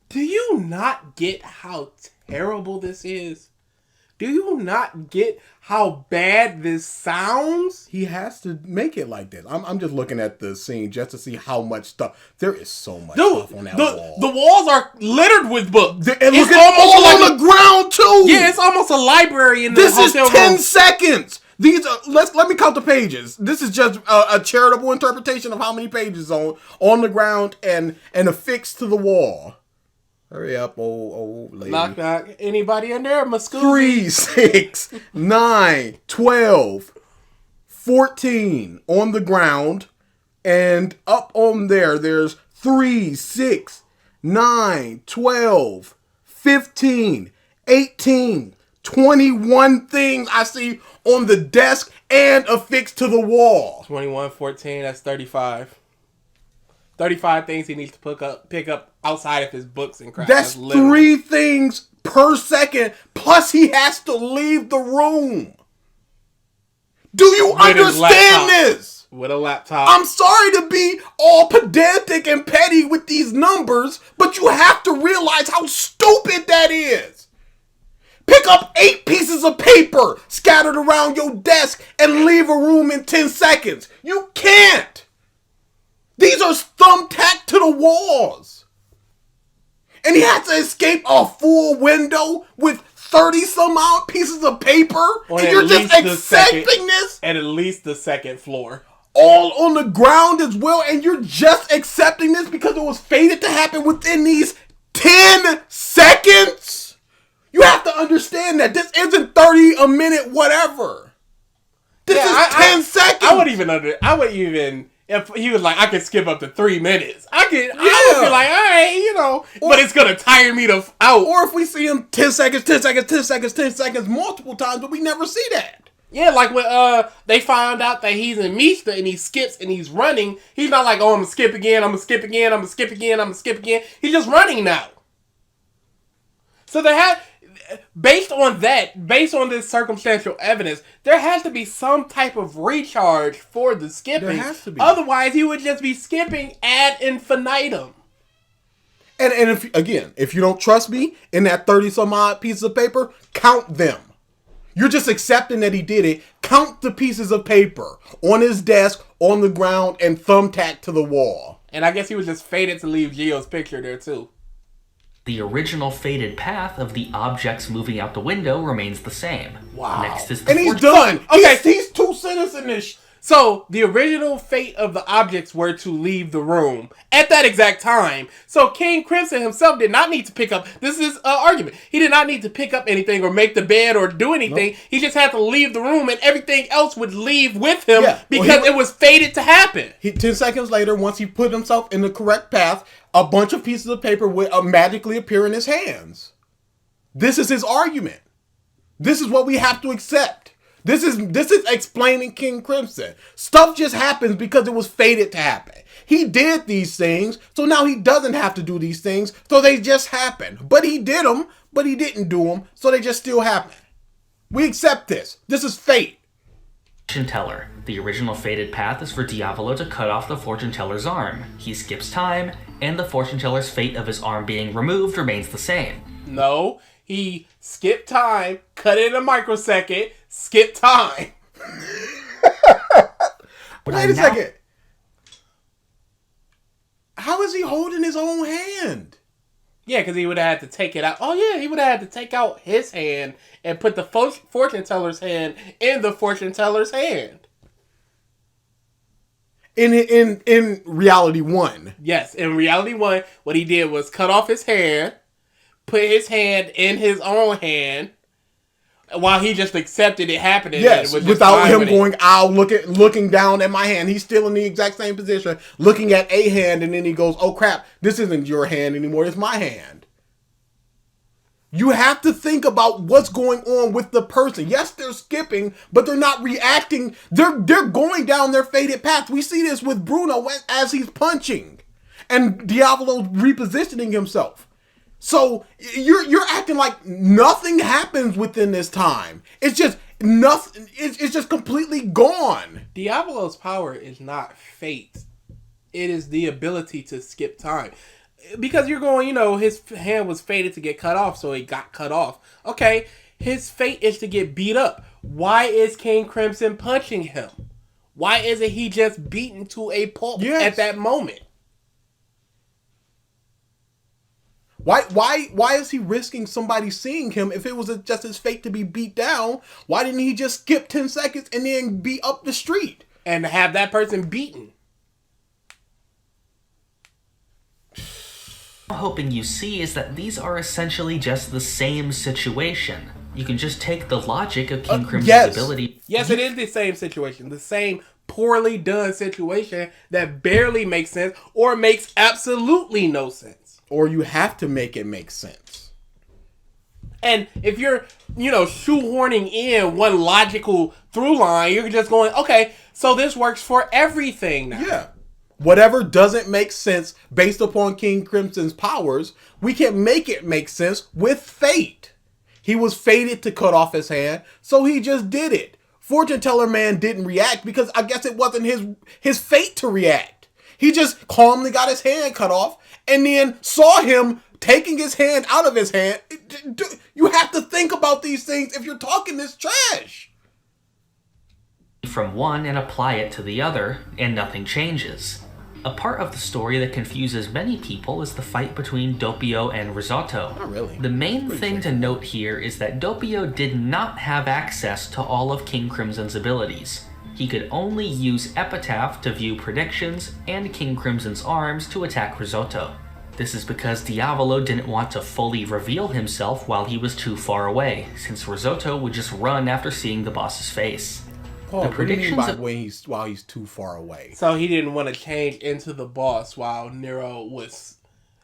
Do you not get how terrible this is? Do you not get how bad this sounds? He has to make it like this. I'm just looking at the scene just to see how much stuff. There is so much stuff on that wall. The walls are littered with books. And look at all on the ground too. Yeah, it's almost a library in the This is hotel 10 room. seconds. These are, let me count the pages. This is just a charitable interpretation of how many pages on the ground and affixed to the wall. Hurry up, old lady. Knock, knock. Anybody in there? Muscoozy? 3, 6, 9, 12, 14 on the ground, and up on there's 3, 6, 9, 12, 15, 18, 21 things I see on the desk and affixed to the wall. 21, 14, that's 35. 35 things he needs to pick up outside of his books and crap. That's literally 3 things per second, plus he has to leave the room. Do you With his understand laptop. this? with a laptop. I'm sorry to be all pedantic and petty with these numbers, but you have to realize how stupid that is. Pick up 8 pieces of paper scattered around your desk and leave a room in 10 seconds. You can't. These are thumbtacked to the walls. And he had to escape a full window with 30 some odd pieces of paper. On And at you're just least the second- accepting this? At least the second floor. All on the ground as well, and you're just accepting this because it was fated to happen within these 10 seconds? You have to understand that this isn't 30 a minute whatever. This is 10 seconds. I would even if he was like, I could skip up to 3 minutes. I would be like, all right, but it's gonna tire me out. Or if we see him 10 seconds, 10 seconds, 10 seconds, 10 seconds multiple times, but we never see that. Yeah, like when they found out that he's in Mista and he skips and he's running, he's not like, oh, I'm gonna skip again, I'm gonna skip again, I'm gonna skip again, I'm gonna skip again. He's just running now. So based on this circumstantial evidence, there has to be some type of recharge for the skipping. There has to be. Otherwise, he would just be skipping ad infinitum. And if you don't trust me, in that 30 some odd pieces of paper, count them. You're just accepting that he did it. Count the pieces of paper on his desk, on the ground, and thumbtacked to the wall. And I guess he was just fated to leave Gio's picture there too. The original fated path of the objects moving out the window remains the same. Wow. Next is the And he's fourth- done. Okay. He's 2 sentences in this. So, the original fate of the objects were to leave the room at that exact time. So, King Crimson himself did not need to pick up, this is an argument, he did not need to pick up anything or make the bed or do anything. Nope. He just had to leave the room and everything else would leave with him because it was fated to happen. 10 seconds later, once he put himself in the correct path, a bunch of pieces of paper would magically appear in his hands. This is his argument. This is what we have to accept. This is explaining King Crimson. Stuff just happens because it was fated to happen. He did these things, so now he doesn't have to do these things, so they just happen. But he did them, but he didn't do them, so they just still happen. We accept this. This is fate. Fortune teller. The original fated path is for Diavolo to cut off the fortune teller's arm. He skips time, and the fortune teller's fate of his arm being removed remains the same. No, he skipped time, cut it in a microsecond, skip time. Wait a second. How is he holding his own hand? Yeah, because he would have had to take it out. Oh, yeah, he would have had to take out his hand and put the fortune teller's hand in the fortune teller's hand. In reality 1. Yes, in reality 1, what he did was cut off his hand, put his hand in his own hand while he just accepted it happening. Yes, and was without him with going, ow, looking down at my hand. He's still in the exact same position, looking at a hand, and then he goes, oh crap, this isn't your hand anymore, it's my hand. You have to think about what's going on with the person. Yes, they're skipping, but they're not reacting. They're going down their fated path. We see this with Bruno as he's punching, and Diavolo's repositioning himself. So you're acting like nothing happens within this time. It's just nothing. It's just completely gone. Diavolo's power is not fate. It is the ability to skip time. Because you're going, his hand was fated to get cut off, so it got cut off. Okay, his fate is to get beat up. Why is King Crimson punching him? Why isn't he just beaten to a pulp at that moment? Why is he risking somebody seeing him if it was just his fate to be beat down? Why didn't he just skip 10 seconds and then be up the street? And have that person beaten? Hoping you see is that these are essentially just the same situation. You can just take the logic of King Crimson's ability. Yes, it is the same situation. The same poorly done situation that barely makes sense or makes absolutely no sense. Or you have to make it make sense. And if you're, shoehorning in one logical through line, you're just going, okay, so this works for everything now. Yeah. Whatever doesn't make sense based upon King Crimson's powers, we can make it make sense with fate. He was fated to cut off his hand, so he just did it. Fortune Teller Man didn't react because I guess it wasn't his fate to react. He just calmly got his hand cut off and then saw him taking his hand out of his hand. You have to think about these things if you're talking this trash. From one and apply it to the other, and nothing changes. A part of the story that confuses many people is the fight between Doppio and Risotto. Not really. The main thing to note here is that Doppio did not have access to all of King Crimson's abilities. He could only use Epitaph to view predictions and King Crimson's arms to attack Risotto. This is because Diavolo didn't want to fully reveal himself while he was too far away, since Risotto would just run after seeing the boss's face. The predictions while he's too far away. So he didn't want to change into the boss while Nero was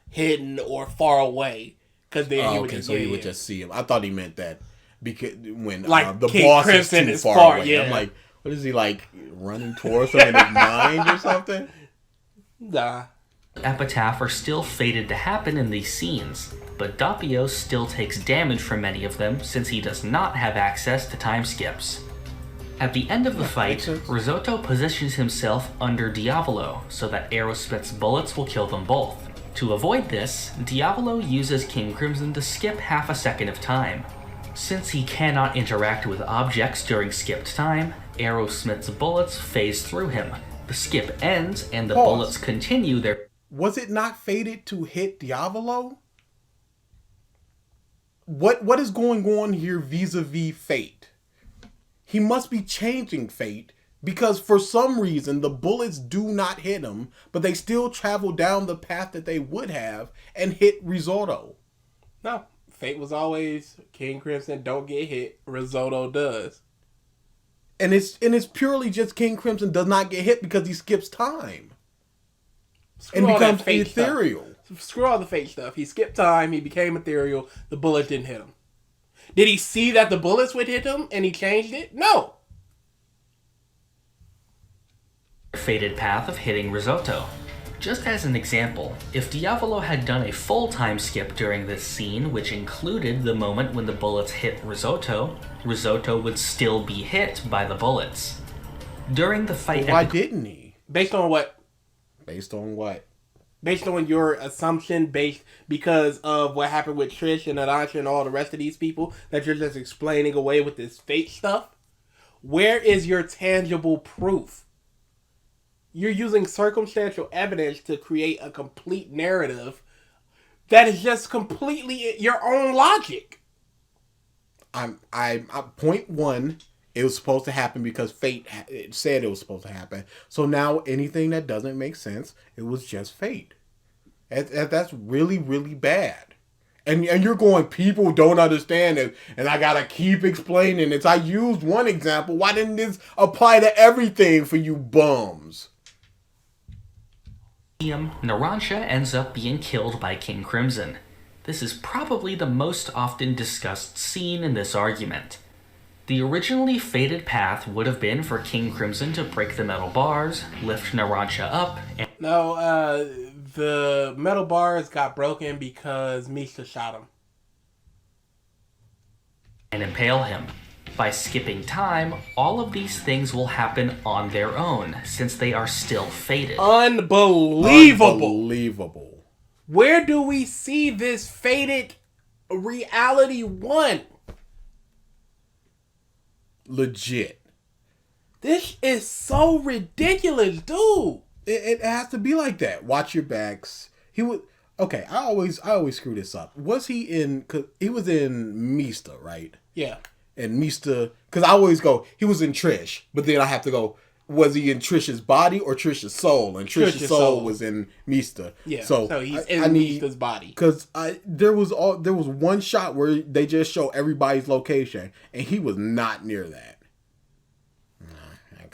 hidden or far away, because then he would just see him. I thought he meant that because when the King boss Crimson is too far away. Yeah. I'm like, what is he like running towards him in his mind or something? Nah. Epitaph are still fated to happen in these scenes, but Doppio still takes damage from many of them since he does not have access to time skips. At the end of the fight, Risotto positions himself under Diavolo so that Aerosmith's bullets will kill them both. To avoid this, Diavolo uses King Crimson to skip half a second of time. Since he cannot interact with objects during skipped time, Aerosmith's bullets phase through him. The skip ends and the bullets continue their... Was it not fated to hit Diavolo? What is going on here vis-a-vis fate? He must be changing fate because for some reason the bullets do not hit him, but they still travel down the path that they would have and hit Risotto. No, fate was always King Crimson don't get hit, Risotto does. And it's purely just King Crimson does not get hit because he skips time. And becomes ethereal. Screw all the fate stuff. He skipped time, he became ethereal, the bullet didn't hit him. Did he see that the bullets would hit him and he changed it? No. Fated path of hitting Risotto. Just as an example, if Diavolo had done a full time skip during this scene, which included the moment when the bullets hit Risotto, Risotto would still be hit by the bullets. During the fight... Why didn't he? Based on what? Based on what? Based on your assumption, because of what happened with Trish and Adansha and all the rest of these people that you're just explaining away with this fate stuff, where is your tangible proof? You're using circumstantial evidence to create a complete narrative that is just completely your own logic. I'm point one. It was supposed to happen because fate said it was supposed to happen. So now anything that doesn't make sense, it was just fate. That's really, really bad. And you're going, people don't understand it, and I gotta keep explaining it. I used one example. Why didn't this apply to everything for you bums? Narancia ends up being killed by King Crimson. This is probably the most often discussed scene in this argument. The originally fated path would have been for King Crimson to break the metal bars, lift Narancia up, and... No, the metal bars got broken because Misha shot him. And impale him. By skipping time, all of these things will happen on their own, since they are still fated. Unbelievable. Where do we see this fated reality 1? Legit. This is so ridiculous, dude. It has to be like that. Watch your backs. He would. Okay, I always screw this up. Was he in? Cause he was in Mista, right? Yeah. And Mista, because I always go, he was in Trish, but then I have to go, was he in Trish's body or Trish's soul? And Trish's soul was in Mista. Yeah. So he's in Mista's body. Because there was one shot where they just show everybody's location, and he was not near that.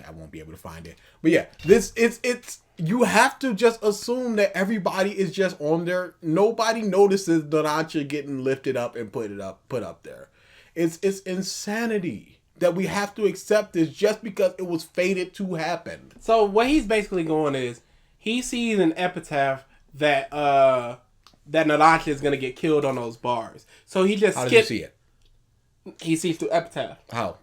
I won't be able to find it. But yeah, it's you have to just assume that everybody is just on there. Nobody notices Narancia getting lifted up and put up there. It's insanity that we have to accept this just because it was fated to happen. So what he's basically going is he sees an epitaph that Narancia is gonna get killed on those bars. So he just How does he see it? He sees through epitaph. How?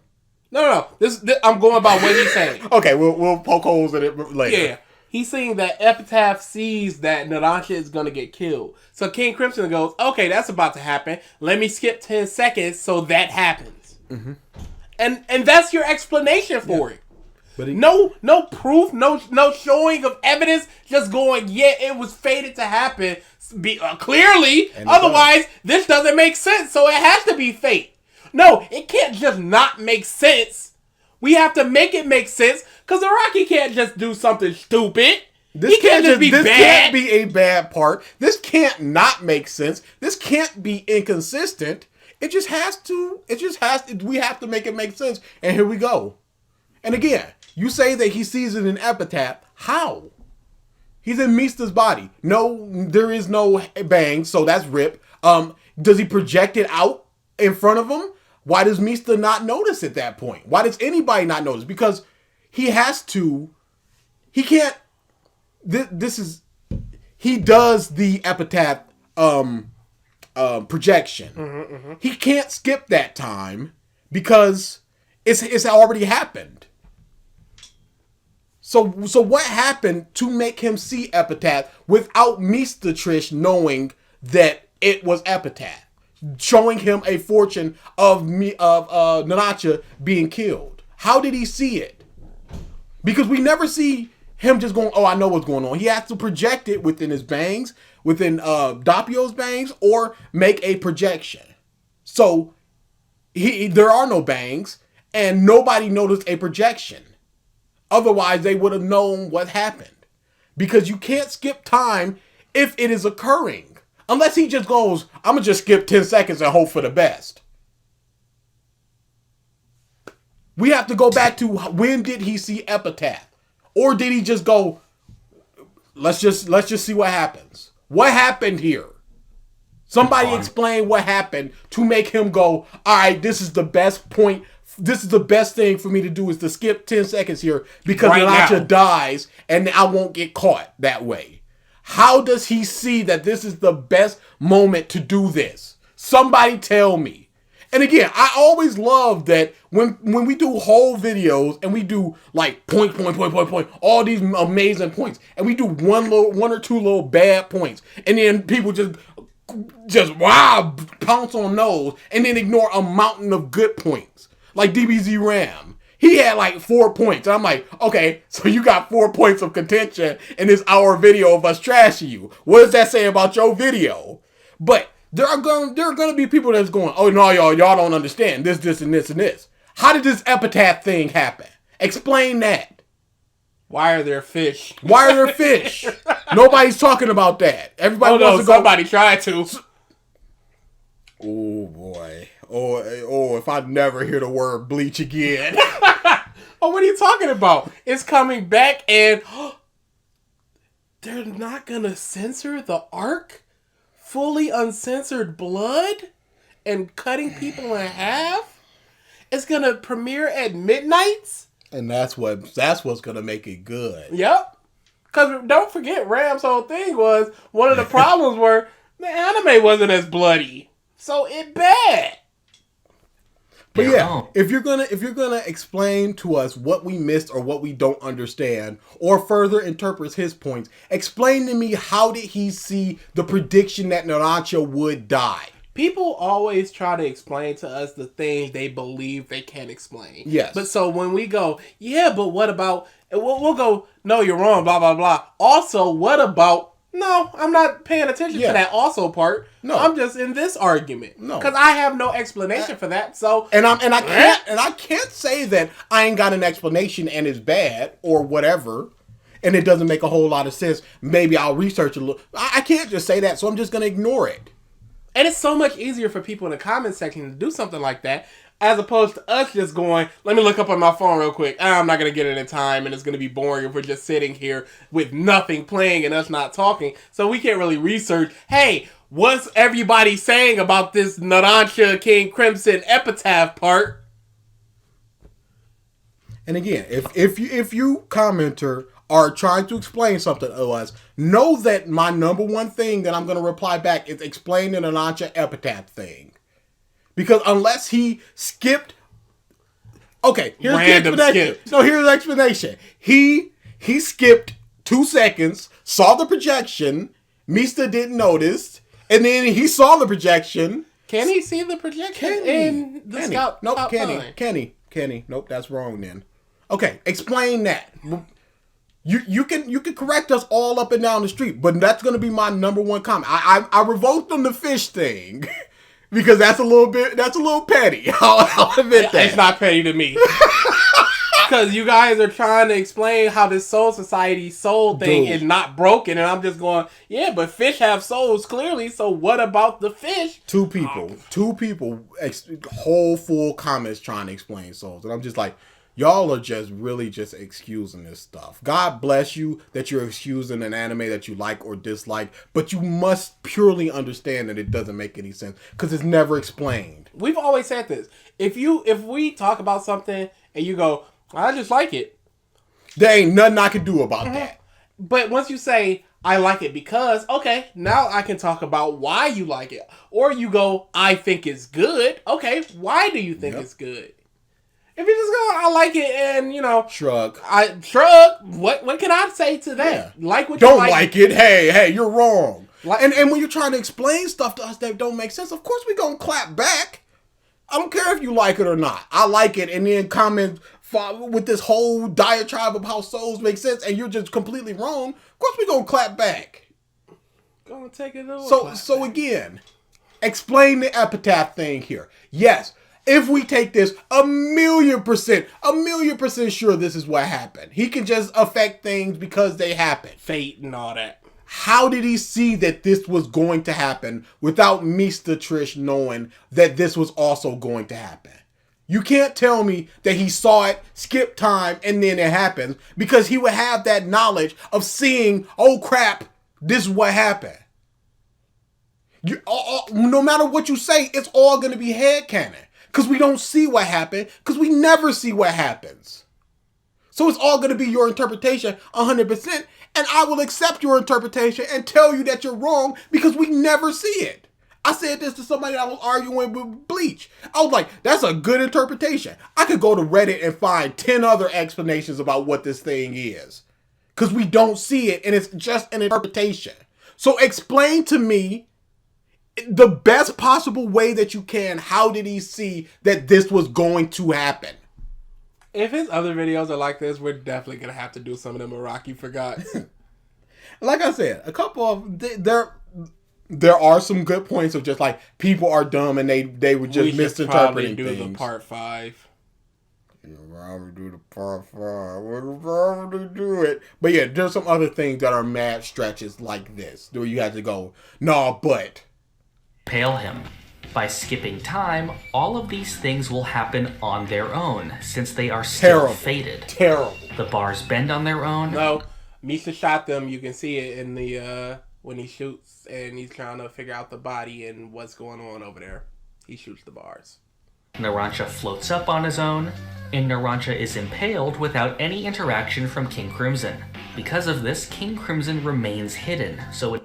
No. This I'm going by what he's saying. Okay, we'll poke holes in it later. Yeah. He's saying that Epitaph sees that Narancia is going to get killed. So King Crimson goes, okay, that's about to happen. Let me skip 10 seconds so that happens. Mm-hmm. And that's your explanation for it. But no proof, no showing of evidence, just going, yeah, it was fated to happen clearly. Otherwise, this doesn't make sense. So it has to be fate. No, it can't just not make sense. We have to make it make sense because Araki can't just do something stupid. This can't be a bad part. This can't not make sense. This can't be inconsistent. It just has to. We have to make it make sense. And here we go. And again, you say that he sees it in Epitaph. How? He's in Mista's body. No, there is no bang, so that's rip. Does he project it out in front of him? Why does Mista not notice at that point? Why does anybody not notice? Because he has to. He can't. He does the Epitaph projection. Mm-hmm. He can't skip that time because it's already happened. So what happened to make him see Epitaph without Mista Trish knowing that it was Epitaph? Showing him a fortune of Narancia being killed. How did he see it? Because we never see him just going, oh, I know what's going on. He has to project it within his bangs, within Doppio's bangs, or make a projection. So there are no bangs, and nobody noticed a projection. Otherwise, they would have known what happened. Because you can't skip time if it is occurring. Unless he just goes, I'm going to just skip 10 seconds and hope for the best. We have to go back to when did he see Epitaph? Or did he just go, let's just see what happens. What happened here? Somebody explain what happened to make him go, all right, this is the best point. This is the best thing for me to do is to skip 10 seconds here because Narancia dies and I won't get caught that way. How does he see that this is the best moment to do this? Somebody tell me. And again, I always love that when we do whole videos and we do like point, all these amazing points, and we do one or two little bad points, and then people just pounce on those and then ignore a mountain of good points. Like DBZ Ram. He had like 4 points. And I'm like, okay, so you got 4 points of contention in this hour video of us trashing you. What does that say about your video? But there are gonna be people that's going, oh no, y'all don't understand this, and this, and this. How did this Epitaph thing happen? Explain that. Why are there fish? Nobody's talking about that. Everybody wants to go. Somebody tried to. Oh boy. Oh, if I never hear the word bleach again. Oh, what are you talking about? It's coming back and they're not gonna censor the arc? Fully uncensored blood? And cutting people in half? It's gonna premiere at midnights? And that's what's gonna make it good. Yep. Cause don't forget, Ram's whole thing was one of the problems were the anime wasn't as bloody. So it bad. But yeah, if you're gonna explain to us what we missed or what we don't understand, or further interpret his points, explain to me how did he see the prediction that Narancia would die? People always try to explain to us the things they believe they can't explain. Yes. But so when we go, yeah, but what about, we'll go, no, you're wrong, blah, blah, blah. Also, what about, no, I'm not paying attention to that also part. No. I'm just in this argument. No. Because I have no explanation for that. So I can't say that I ain't got an explanation and it's bad or whatever, and it doesn't make a whole lot of sense. Maybe I'll research a little. I can't just say that, so I'm just gonna ignore it. And it's so much easier for people in the comment section to do something like that, as opposed to us just going, let me look up on my phone real quick. I'm not going to get it in time, and it's going to be boring if we're just sitting here with nothing playing and us not talking. So we can't really research, hey, what's everybody saying about this Narancia King Crimson epitaph part? And again, if you commenter are trying to explain something to us, know that my number one thing that I'm going to reply back is explain the Narancia epitaph thing. Because unless he skipped... Okay, here's Random the explanation. skip. So here's the explanation. He skipped 2 seconds, saw the projection, Mista didn't notice, and then he saw the projection. Can he see the projection in the scout? Nope, line? Kenny. Nope, that's wrong then. Okay, explain that. You can correct us all up and down the street, but that's going to be my number one comment. I revoked on the fish thing because that's a little petty. I'll admit that. It's not petty to me. Because you guys are trying to explain how this Soul Society soul thing is not broken, and I'm just going, yeah, but fish have souls clearly, so what about the fish? Two people, whole full comments trying to explain souls, and I'm just like, y'all are just really just excusing this stuff. God bless you that you're excusing an anime that you like or dislike, but you must purely understand that it doesn't make any sense because it's never explained. We've always said this. If we talk about something and you go, I just like it, there ain't nothing I can do about that. But once you say, I like it because, okay, now I can talk about why you like it. Or you go, I think it's good. Okay, why do you think it's good? If you just go, I like it, and shrug. What can I say to that? Yeah. Like what don't you like it. Hey, you're wrong. Like, and when you're trying to explain stuff to us that don't make sense, of course we gonna clap back. I don't care if you like it or not. I like it, and then comment with this whole diatribe of how souls make sense, and you're just completely wrong. Of course we gonna clap back. Gonna take it over. So again, explain the epitaph thing here. Yes. If we take this 1,000,000% sure this is what happened. He can just affect things because they happen. Fate and all that. How did he see that this was going to happen without Mr. Trish knowing that this was also going to happen? You can't tell me that he saw it, skipped time, and then it happens because he would have that knowledge of seeing, oh crap, this is what happened. No matter what you say, it's all going to be headcanon. Because we don't see what happened. Because we never see what happens. So it's all going to be your interpretation 100%. And I will accept your interpretation and tell you that you're wrong because we never see it. I said this to somebody that was arguing with Bleach. I was like, that's a good interpretation. I could go to Reddit and find 10 other explanations about what this thing is. Because we don't see it and it's just an interpretation. So explain to me the best possible way that you can, how did he see that this was going to happen? If his other videos are like this, we're definitely going to have to do some of them Iraqi forgot. Like I said, a couple of... There are some good points of just like, people are dumb and they were just misinterpreting things. We should probably do the part 5. Probably do the part 5. We'll probably do it. But yeah, there's some other things that are mad stretches like this. Where you have to go, nah, but... Pale him. By skipping time, all of these things will happen on their own, since they are still fated. Terrible. The bars bend on their own. No, Misha shot them. You can see it in the when he shoots and he's trying to figure out the body and what's going on over there. He shoots the bars. Narancia floats up on his own, and Narancia is impaled without any interaction from King Crimson. Because of this, King Crimson remains hidden, so it...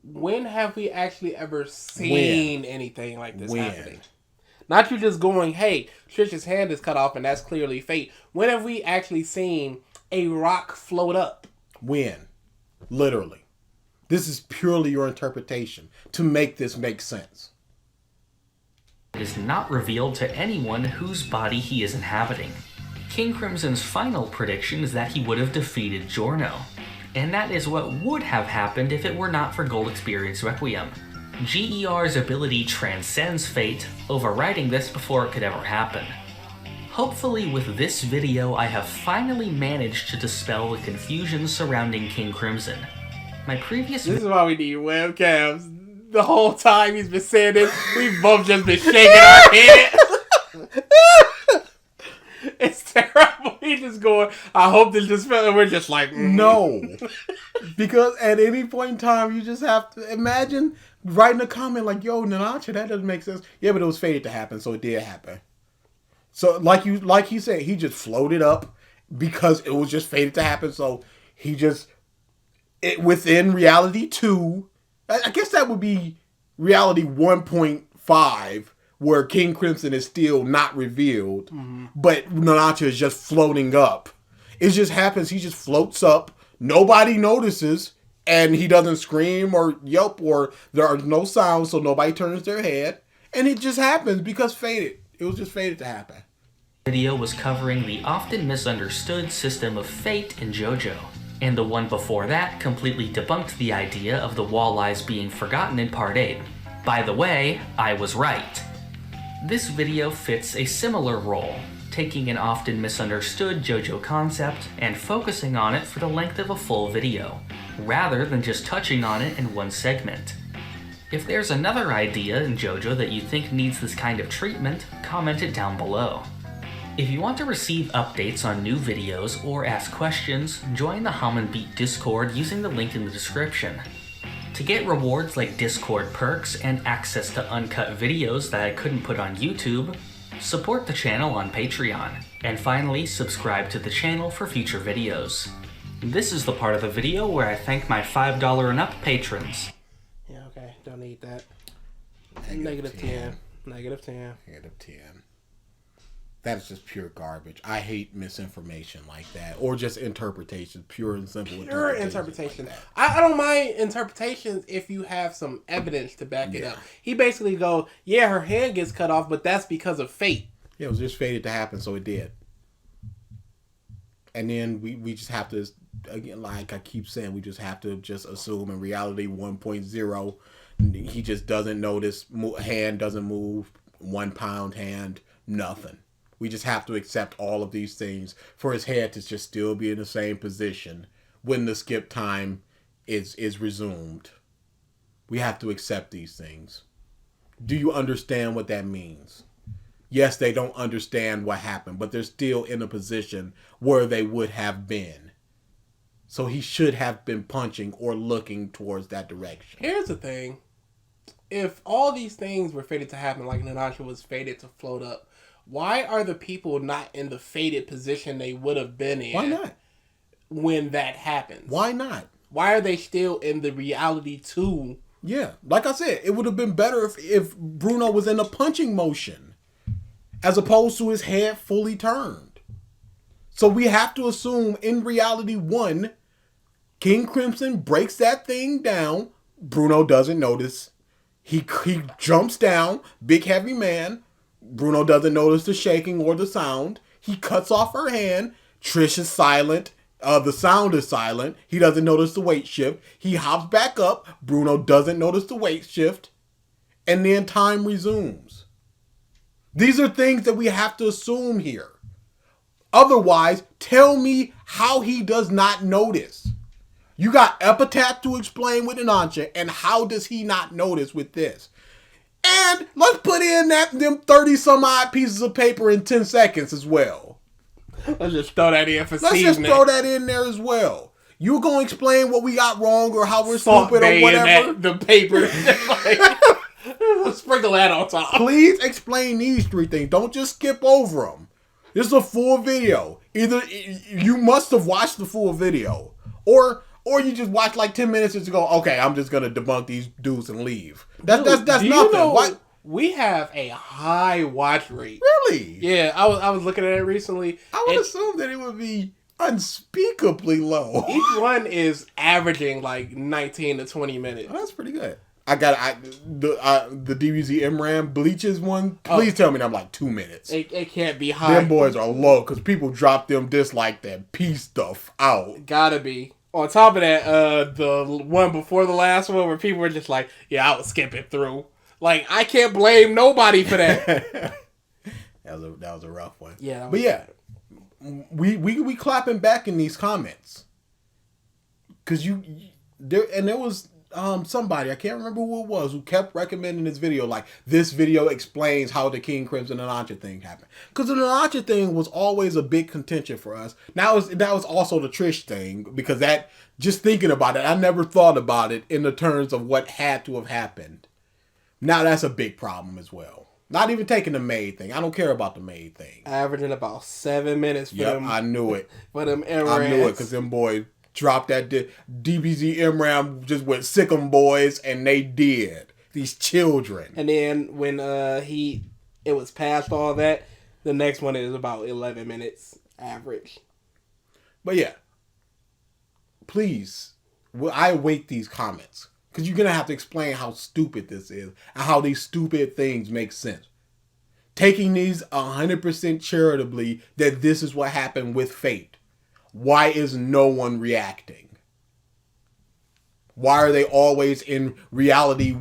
When have we actually ever seen anything like this happening? Not you just going, hey, Trish's hand is cut off and that's clearly fate. When have we actually seen a rock float up? When? Literally. This is purely your interpretation to make this make sense. It is not revealed to anyone whose body he is inhabiting. King Crimson's final prediction is that he would have defeated Giorno. And that is what would have happened if it were not for Gold Experience Requiem. GER's ability transcends fate, overriding this before it could ever happen. Hopefully with this video I have finally managed to dispel the confusion surrounding King Crimson. My previous This is why we need webcams. The whole time he's been saying this, we've both just been shaking our head. It's terrible. He's just going, I hope this just fell. And we're just like, No. Because at any point in time, you just have to imagine writing a comment like, yo, Narancia, that doesn't make sense. Yeah, but it was fated to happen, so it did happen. So like he said, he just floated up because it was just fated to happen. So he just, within reality 2, I guess that would be reality 1.5, where King Crimson is still not revealed, but Narancia is just floating up. It just happens, he just floats up, nobody notices, and he doesn't scream or yelp, or there are no sounds, so nobody turns their head, and it just happens because fated. It was just fated to happen. Video was covering the often misunderstood system of fate in JoJo, and the one before that completely debunked the idea of the walleyes being forgotten in Part 8. By the way, I was right. This video fits a similar role, taking an often misunderstood JoJo concept and focusing on it for the length of a full video, rather than just touching on it in one segment. If there's another idea in JoJo that you think needs this kind of treatment, comment it down below. If you want to receive updates on new videos or ask questions, join the Hamon Beat Discord using the link in the description. To get rewards like Discord perks and access to uncut videos that I couldn't put on YouTube, support the channel on Patreon. And finally, subscribe to the channel for future videos. This is the part of the video where I thank my $5 and up patrons. Yeah, okay, don't need that. Negative 10. Negative 10. Negative 10. That is just pure garbage. I hate misinformation like that. Or just interpretations. Pure and simple Pure interpretation. Like I don't mind interpretations if you have some evidence to back it up. He basically goes, yeah, her hand gets cut off, but that's because of fate. Yeah, it was just fated to happen, so it did. And then we just have to, again, like I keep saying, we just have to just assume in reality 1.0, he just doesn't notice, hand doesn't move, 1 pound hand, nothing. We just have to accept all of these things for his head to just still be in the same position when the skip time is resumed. We have to accept these things. Do you understand what that means? Yes, they don't understand what happened, but they're still in a position where they would have been. So he should have been punching or looking towards that direction. Here's the thing. If all these things were fated to happen, like Narancia was fated to float up, why are the people not in the fated position they would have been in? Why not? When that happens? Why not? Why are they still in the reality 2? Yeah, like I said, it would have been better if Bruno was in a punching motion as opposed to his head fully turned. So we have to assume in reality 1, King Crimson breaks that thing down. Bruno doesn't notice. He jumps down, big heavy man. Bruno doesn't notice the shaking or the sound. He cuts off her hand. Trish is silent. The sound is silent. He doesn't notice the weight shift. He hops back up. Bruno doesn't notice the weight shift. And then time resumes. These are things that we have to assume here. Otherwise, tell me how he does not notice. You got Epitaph to explain with Narancia, and how does he not notice with this? And let's put in them 30 some odd pieces of paper in 10 seconds as well. Let's just throw that in for Let's just throw that in there as well. You gonna explain what we got wrong or how we're stupid or whatever? The paper. Sprinkle that on top. Please explain these 3 things. Don't just skip over them. This is a full video. Either you must have watched the full video, or you just watch like 10 minutes and just go, okay, I'm just gonna debunk these dudes and leave. That's nothing. You know, we have a high watch rate. Really? Yeah, I was looking at it recently. I would assume that it would be unspeakably low. Each one is averaging like 19 to 20 minutes. Oh, that's pretty good. The DBZ MRAM Bleaches one. Please tell me I'm like 2 minutes. It can't be high. Them boys are low because people drop them dislike that P stuff out. Gotta be. On top of that, the one before the last one where people were just like, yeah, I was skipping through. Like, I can't blame nobody for that. that was a rough one. Yeah. But yeah, we clapping back in these comments. Cause there was somebody, I can't remember who it was, who kept recommending this video, like, this video explains how the King Crimson and Anancha thing happened. Because the Anancha thing was always a big contention for us. That was also the Trish thing, because that, just thinking about it, I never thought about it in the terms of what had to have happened. Now that's a big problem as well. Not even taking the maid thing. I don't care about the maid thing. Averaging about 7 minutes for them. I knew it. For them MRAMs. I knew it, because them boys dropped that DBZ MRAM, just went sick 'em boys, and they did. These children. And then when it was past all that, the next one is about 11 minutes average. But yeah, please, I await these comments, because you're gonna have to explain how stupid this is and how these stupid things make sense. Taking these 100% charitably that this is what happened with Fate. Why is no one reacting? Why are they always in reality,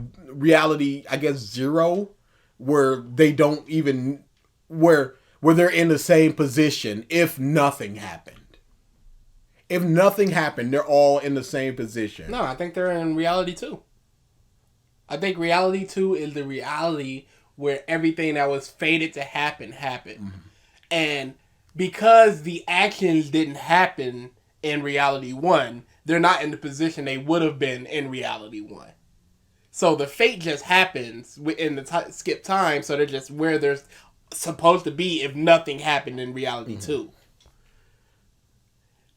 I guess, 0, where they don't even, where they're in the same position if nothing happened? If nothing happened, they're all in the same position. No, I think they're in reality 2. I think reality 2 is the reality where everything that was fated to happen happened. Mm-hmm. And because the actions didn't happen in reality 1, they're not in the position they would have been in reality 1. So the fate just happens in the skip time, so they're just where they're supposed to be if nothing happened in reality 2.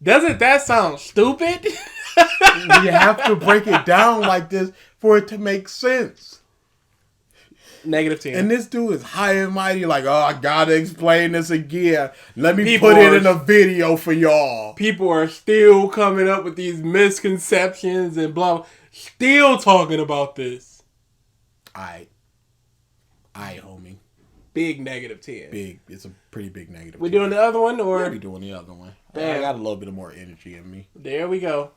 Doesn't that sound stupid? You have to break it down like this for it to make sense. -10. And this dude is high and mighty, like, oh, I gotta explain this again. Let me put it in a video for y'all. People are still coming up with these misconceptions and blah, still talking about this. Alright, homie. Big -10. Big. It's a pretty big negative. We doing the other one, or? Yeah, we doing the other one. I got a little bit of more energy in me. There we go.